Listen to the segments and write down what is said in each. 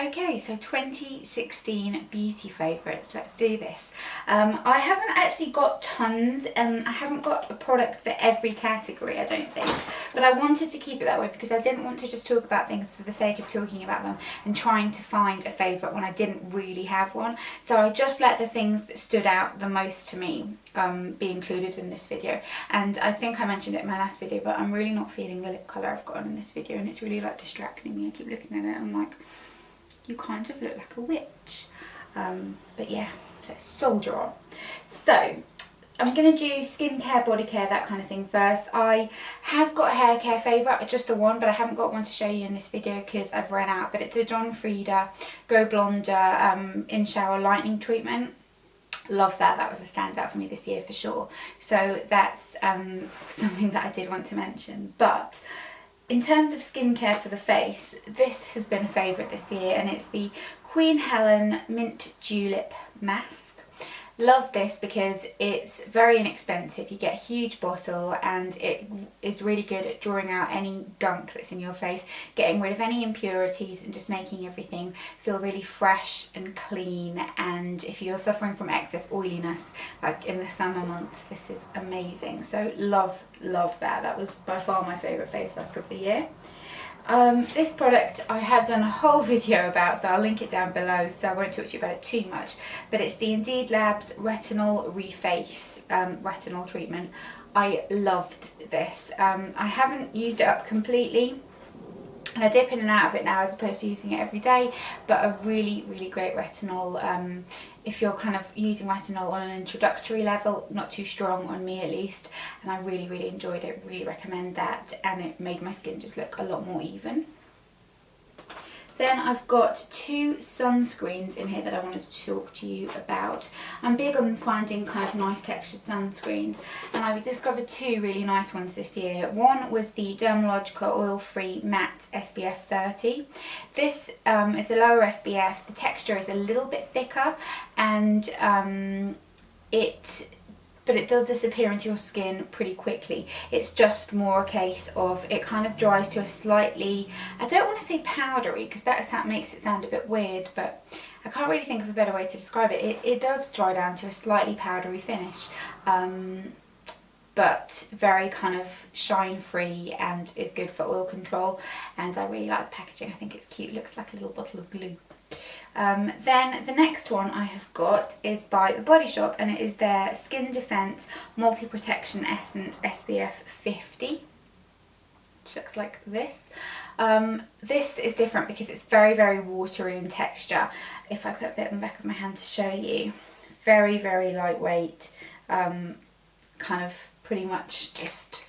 Okay, so 2016 beauty favourites, let's do this. I haven't actually got tons, I haven't got a product for every category, I don't think, but I wanted to keep it that way because I didn't want to just talk about things for the sake of talking about them and trying to find a favourite when I didn't really have one. So I just let the things that stood out the most to me be included in this video. And I think I mentioned it in my last video, but I'm really not feeling the lip colour I've got on in this video, and it's really like distracting me. I keep looking at it and I'm like, you kind of look like a witch. But yeah, let's soldier on. So I'm going to do skincare, body care, that kind of thing first. I have got a hair care favourite, just the one, but I haven't got one to show you in this video because I've run out. But it's the John Frieda Go Blonder In Shower Lightening Treatment. Love that. That was a standout for me this year for sure. So that's something that I did want to mention. But in terms of skincare for the face, this has been a favourite this year, and it's the Queen Helen Mint Julep Mask. Love this because it's very inexpensive. You get a huge bottle and it is really good at drawing out any gunk that's in your face, getting rid of any impurities and just making everything feel really fresh and clean. And if you're suffering from excess oiliness, like in the summer months, this is amazing. So love that. That was by far my favourite face mask of the year. This product I have done a whole video about, so I'll link it down below, so I won't talk to you about it too much, but it's the Indeed Labs Retinol Reface retinol treatment. I loved this. I haven't used it up completely, and I dip in and out of it now as opposed to using it every day, but a really great retinol. If you're kind of using retinol on an introductory level, not too strong on me at least, and I really enjoyed it, really recommend that, and it made my skin just look a lot more even. Then I've got two sunscreens in here that I wanted to talk to you about. I'm big on finding kind of nice textured sunscreens, and I've discovered two really nice ones this year. One was the Dermalogia Oil-Free Matte SPF 30. This is a lower SPF, the texture is a little bit thicker, and but it does disappear into your skin pretty quickly. It's just more a case of it kind of dries to a slightly, I don't want to say powdery because that makes it sound a bit weird, but I can't really think of a better way to describe it. It does dry down to a slightly powdery finish, but very kind of shine free and is good for oil control, and I really like the packaging. I think it's cute, it looks like a little bottle of glue. Then the next one I have got is by The Body Shop, and it is their Skin Defense Multi Protection Essence SPF 50. Which looks like this. This is different because it's very watery in texture. If I put a bit on the back of my hand to show you, very lightweight, kind of pretty much just,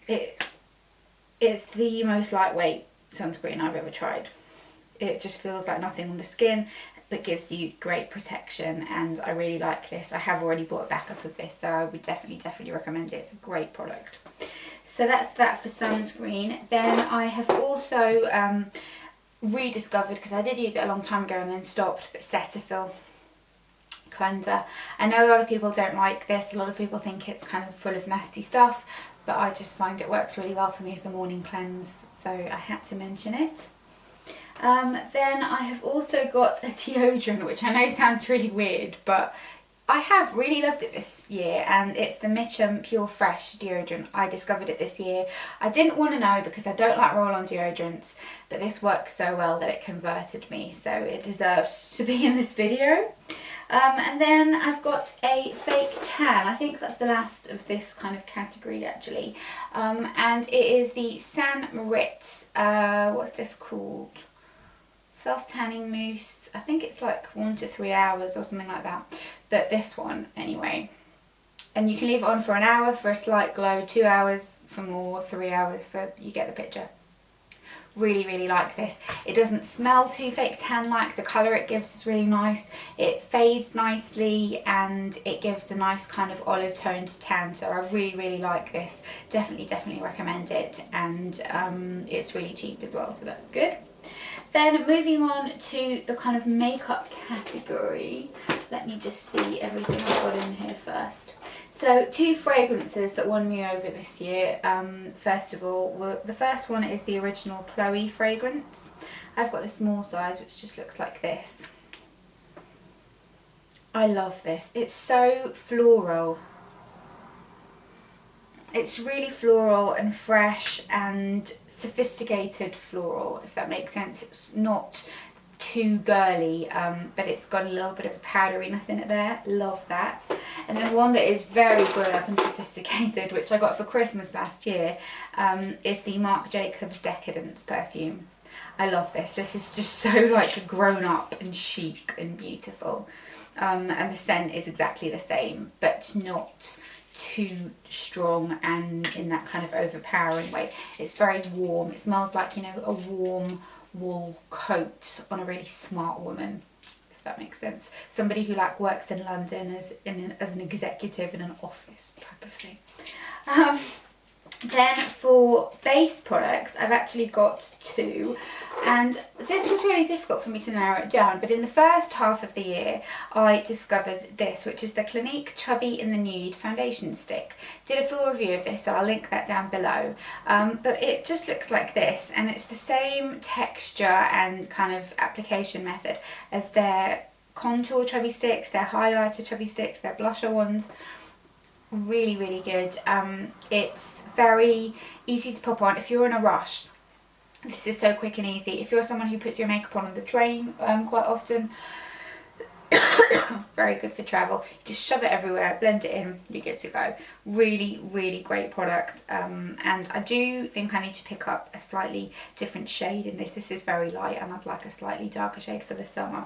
it's the most lightweight sunscreen I've ever tried. It just feels like nothing on the skin, but gives you great protection, and I really like this. I have already bought a backup of this, so I would definitely recommend it. It's a great product. So that's that for sunscreen. Then I have also rediscovered, because I did use it a long time ago and then stopped, but Cetaphil cleanser. I know a lot of people don't like this. A lot of people think it's kind of full of nasty stuff, but I just find it works really well for me as a morning cleanse, so I had to mention it. Then I have also got a deodorant, which I know sounds really weird, but I have really loved it this year, and it's the Mitchum Pure Fresh deodorant. I discovered it this year. I didn't want to know because I don't like roll-on deodorants, but this works so well that it converted me, so it deserves to be in this video. And then I've got a fake tan. I think that's the last of this kind of category actually, and it is the San Moritz, what's this called? Self-tanning mousse. I think it's like 1 to 3 hours or something like that, but this one anyway, and you can leave it on for an hour for a slight glow, 2 hours for more, 3 hours for, you get the picture. Really like this. It doesn't smell too fake tan like. The colour it gives is really nice. It fades nicely and it gives a nice kind of olive toned tan, so I really like this. Definitely recommend it, and it's really cheap as well, so that's good. Then moving on to the kind of makeup category, let me just see everything I've got in here first. So 2 fragrances that won me over this year, first of all, the first one is the original Chloe fragrance. I've got the small size which just looks like this. I love this. It's so floral. It's really floral and fresh and sophisticated floral, if that makes sense. It's not too girly, but it's got a little bit of a powderiness in it there. Love that. And then one that is very grown up and sophisticated, which I got for Christmas last year, is the Marc Decadence perfume. I love this. This is just so like grown up and chic and beautiful. And the scent is exactly the same, but not too strong and in that kind of overpowering way. It's very warm. It smells like, you know, a warm wool coat on a really smart woman, if that makes sense. Somebody who like works in London as an executive in an office type of thing. Then for base products, I've actually got 2, and this was really difficult for me to narrow it down, but in the first half of the year I discovered this, which is the Clinique Chubby in the Nude foundation stick. Did a full review of this, so I'll link that down below, but it just looks like this, and it's the same texture and kind of application method as their contour chubby sticks, their highlighter chubby sticks, their blusher ones. Really, really good. It's very easy to pop on if you're in a rush. This is so quick and easy. If you're someone who puts your makeup on the train quite often, very good for travel. Just shove it everywhere, blend it in, you're good to go. Really, really great product. And I do think I need to pick up a slightly different shade in this. This is very light and I'd like a slightly darker shade for the summer.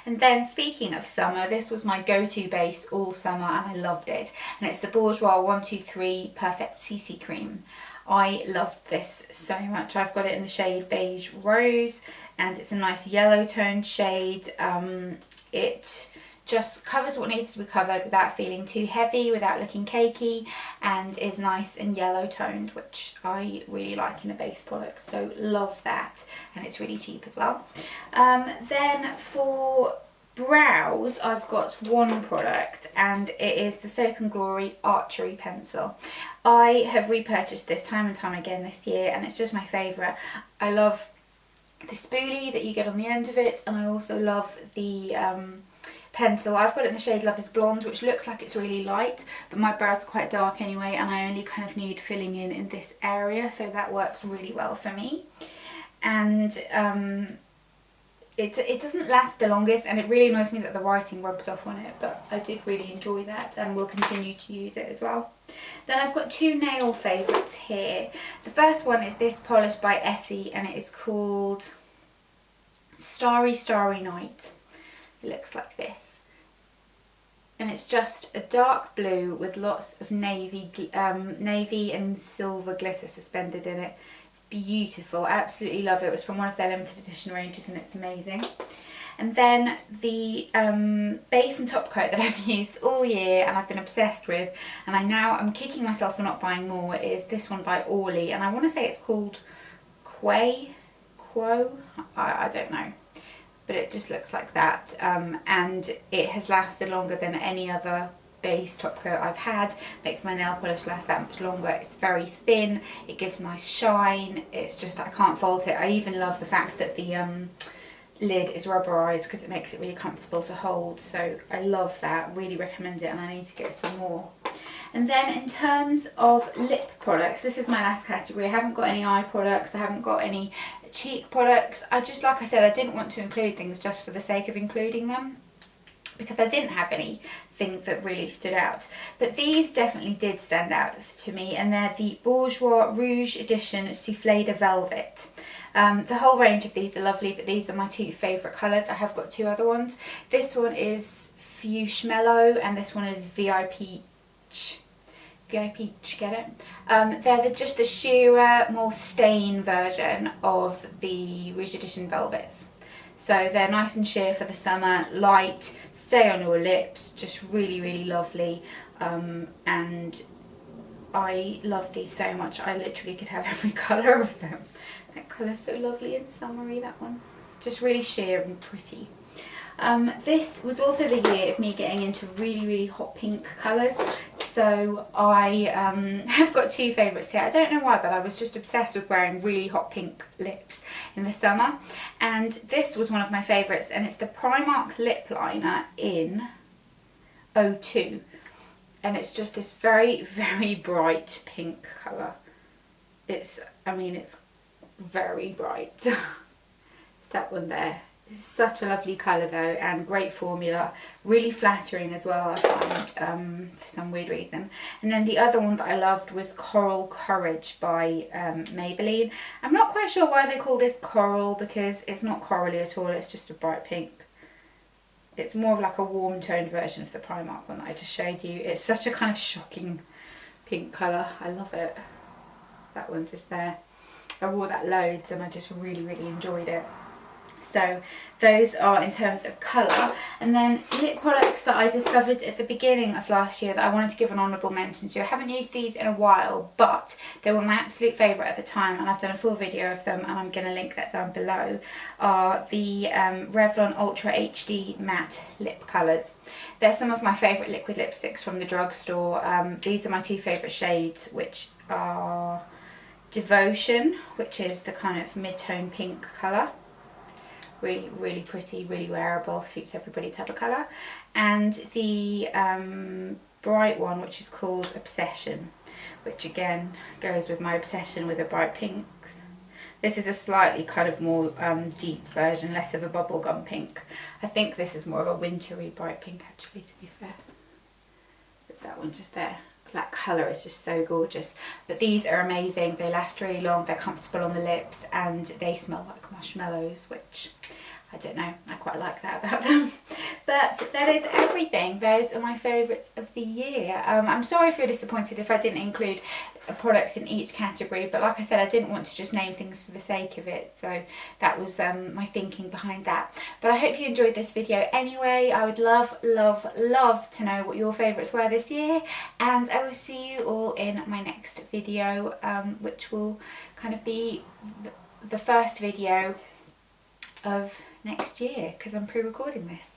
And then speaking of summer, this was my go-to base all summer and I loved it. And it's the Bourjois 123 Perfect CC Cream. I loved this so much. I've got it in the shade Beige Rose and it's a nice yellow toned shade. It just covers what needs to be covered without feeling too heavy, without looking cakey, and is nice and yellow toned, which I really like in a base product, so love that. And it's really cheap as well. Then for brows, I've got 1 product and it is the Soap and Glory Archery Pencil. I have repurchased this time and time again this year and it's just my favourite. I love the spoolie that you get on the end of it, and I also love the pencil. I've got it in the shade Love is Blonde, which looks like it's really light, but my brows are quite dark anyway and I only kind of need filling in this area, so that works really well for me. And it doesn't last the longest and it really annoys me that the writing rubs off on it, but I did really enjoy that and will continue to use it as well. Then I've got 2 nail favourites here. The first one is this polish by Essie and it is called Starry Night. It looks like this, and it's just a dark blue with lots of navy and silver glitter suspended in it. It's beautiful. I absolutely love it. It was from one of their limited edition ranges and it's amazing. And then the base and top coat that I've used all year and I've been obsessed with, and I'm kicking myself for not buying more, is this one by Orly, and I want to say it's called Quo, I don't know. But it just looks like that, and it has lasted longer than any other base top coat I've had. Makes my nail polish last that much longer. It's very thin, it gives nice shine, it's just, I can't fault it. I even love the fact that the lid is rubberized because it makes it really comfortable to hold, so I love that. Really recommend it and I need to get some more. And then in terms of lip products, this is my last category. I haven't got any eye products, I haven't got any cheek products. I just, like I said, I didn't want to include things just for the sake of including them, because I didn't have anything that really stood out. But these definitely did stand out to me, and they're the Bourjois Rouge Edition Souffle de Velvet. The whole range of these are lovely, but these are my 2 favourite colours. I have got 2 other ones. This one is Fuchsia Mellow and this one is VIP get it? They're just the sheerer, more stain version of the Rouge Edition Velvets. So they're nice and sheer for the summer, light, stay on your lips, just really, really lovely. And I love these so much. I literally could have every colour of them. That colour's so lovely and summery, that one. Just really sheer and pretty. This was also the year of me getting into really hot pink colours. So I have got two favourites here. I don't know why, but I was just obsessed with wearing really hot pink lips in the summer. And this was one of my favourites, and it's the Primark lip liner in 02. And it's just this very bright pink colour. I mean, it's very bright. That one there. It's such a lovely colour though, and great formula, really flattering as well, I find, for some weird reason. And then the other one that I loved was Coral Courage by Maybelline. I'm not quite sure why they call this coral, because it's not corally at all, it's just a bright pink. It's more of like a warm toned version of the Primark one that I just showed you. It's such a kind of shocking pink colour, I love it. That one just there. I wore that loads and I just really enjoyed it. So those are in terms of colour. And then lip products that I discovered at the beginning of last year that I wanted to give an honourable mention to. I haven't used these in a while, but they were my absolute favourite at the time, and I've done a full video of them and I'm going to link that down below, are the Revlon Ultra HD Matte Lip Colours. They're some of my favourite liquid lipsticks from the drugstore. These are my two favourite shades, which are Devotion, which is the kind of mid-tone pink colour. Really pretty, really wearable, suits everybody type of colour. And the bright one, which is called Obsession, which again goes with my obsession with the bright pinks. This is a slightly kind of more deep version, less of a bubblegum pink. I think this is more of a wintry bright pink actually, to be fair. It's that one just there. That colour is just so gorgeous. But these are amazing, they last really long, they're comfortable on the lips, and they smell like marshmallows, which I don't know, I quite like that about them. But that is everything. Those are my favourites of the year. I'm sorry if you're disappointed if I didn't include a product in each category, but like I said, I didn't want to just name things for the sake of it, so that was my thinking behind that. But I hope you enjoyed this video anyway. I would love to know what your favourites were this year, and I will see you all in my next video, which will kind of be the first video of next year, because I'm pre-recording this.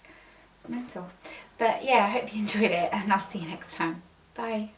It's mental. But yeah, I hope you enjoyed it, and I'll see you next time. Bye.